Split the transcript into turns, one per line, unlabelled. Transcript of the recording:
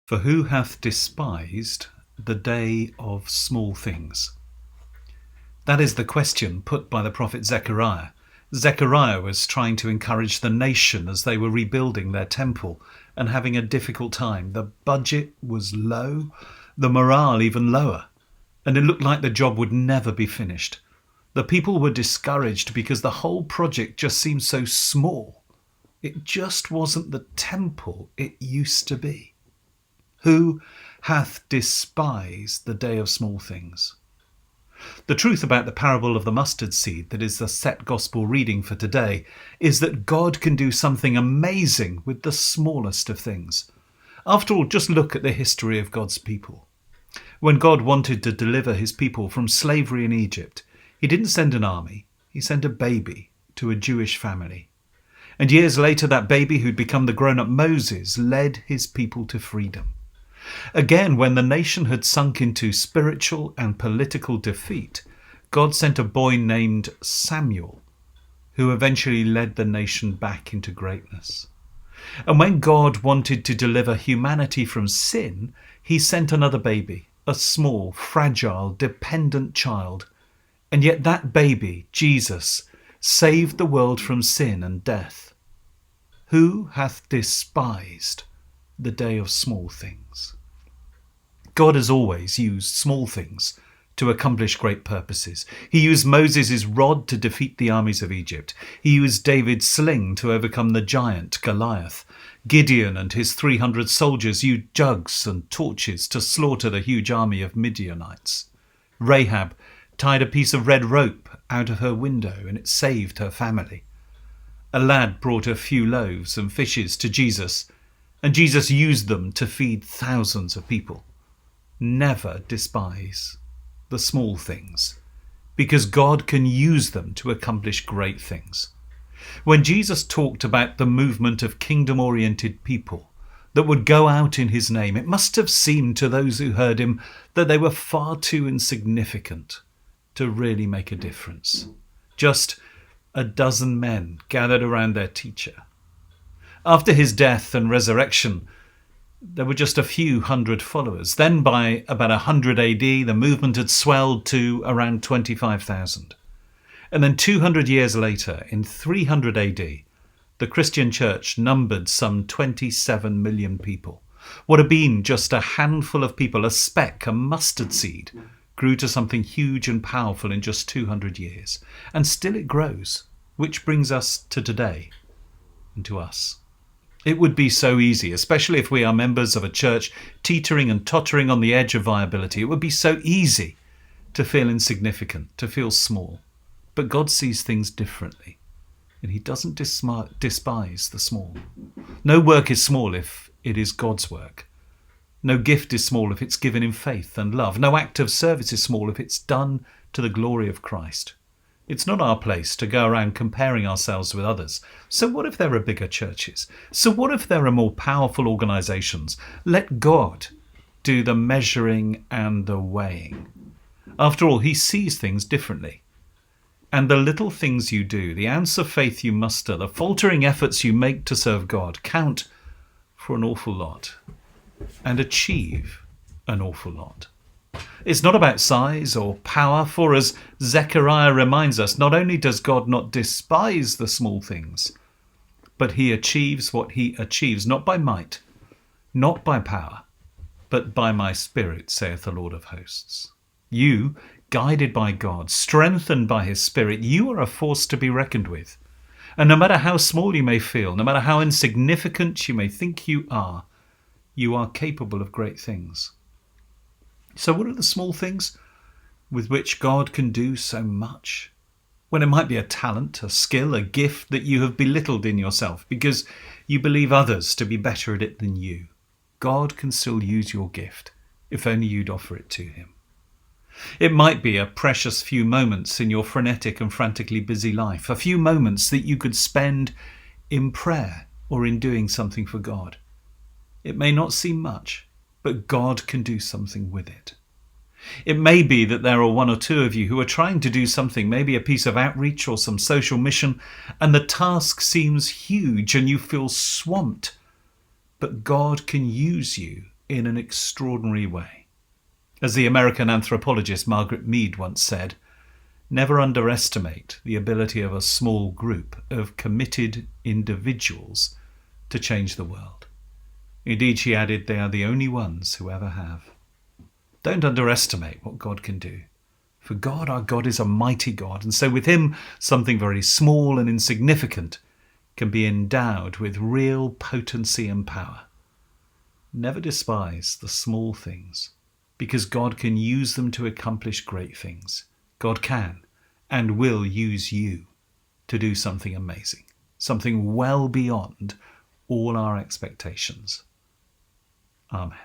For who hath despised the day of small things? That is the question put by the prophet Zechariah. Zechariah was trying to encourage the nation as they were rebuilding their temple and having a difficult time. The budget was low, the morale even lower, and it looked like the job would never be finished. The people were discouraged because the whole project just seemed so small. It just wasn't the temple it used to be. Who hath despised the day of small things? The truth about the parable of the mustard seed, that is the set gospel reading for today, is that God can do something amazing with the smallest of things. After all, just look at the history of God's people. When God wanted to deliver his people from slavery in Egypt, he didn't send an army, he sent a baby to a Jewish family. And years later, that baby who'd become the grown-up Moses led his people to freedom. Again, when the nation had sunk into spiritual and political defeat, God sent a boy named Samuel, who eventually led the nation back into greatness. And when God wanted to deliver humanity from sin, he sent another baby, a small, fragile, dependent child. And yet that baby, Jesus, saved the world from sin and death. Who hath despised the day of small things? God has always used small things to accomplish great purposes. He used Moses' rod to defeat the armies of Egypt. He used David's sling to overcome the giant Goliath. Gideon and his 300 soldiers used jugs and torches to slaughter the huge army of Midianites. Rahab tied a piece of red rope out of her window and it saved her family. A lad brought a few loaves and fishes to Jesus, and Jesus used them to feed thousands of people. Never despise the small things, because God can use them to accomplish great things. When Jesus talked about the movement of kingdom-oriented people that would go out in his name, it must have seemed to those who heard him that they were far too insignificant to really make a difference. Just a dozen men gathered around their teacher. After his death and resurrection, there were just a few hundred followers. Then by about 100 AD, the movement had swelled to around 25,000. And then 200 years later, in 300 AD, the Christian church numbered some 27 million people. What had been just a handful of people, a speck, a mustard seed, grew to something huge and powerful in just 200 years. And still it grows, which brings us to today and to us. It would be so easy, especially if we are members of a church teetering and tottering on the edge of viability. It would be so easy to feel insignificant, to feel small. But God sees things differently, and he doesn't despise the small. No work is small if it is God's work. No gift is small if it's given in faith and love. No act of service is small if it's done to the glory of Christ. It's not our place to go around comparing ourselves with others. So what if there are bigger churches? So what if there are more powerful organizations? Let God do the measuring and the weighing. After all, he sees things differently. And the little things you do, the ounce of faith you muster, the faltering efforts you make to serve God count for an awful lot and achieve an awful lot. It's not about size or power, for as Zechariah reminds us, not only does God not despise the small things, but he achieves what he achieves, not by might, not by power, but by my spirit, saith the Lord of hosts. You, guided by God, strengthened by his spirit, you are a force to be reckoned with. And no matter how small you may feel, no matter how insignificant you may think you are capable of great things. So what are the small things with which God can do so much? When it might be a talent, a skill, a gift that you have belittled in yourself because you believe others to be better at it than you. God can still use your gift if only you'd offer it to him. It might be a precious few moments in your frenetic and frantically busy life, a few moments that you could spend in prayer or in doing something for God. It may not seem much, but God can do something with it. It may be that there are one or two of you who are trying to do something, maybe a piece of outreach or some social mission, and the task seems huge and you feel swamped. But God can use you in an extraordinary way. As the American anthropologist Margaret Mead once said, never underestimate the ability of a small group of committed individuals to change the world. Indeed, she added, they are the only ones who ever have. Don't underestimate what God can do. For God, our God, is a mighty God, and so with him, something very small and insignificant can be endowed with real potency and power. Never despise the small things, because God can use them to accomplish great things. God can and will use you to do something amazing, something well beyond all our expectations. Amen.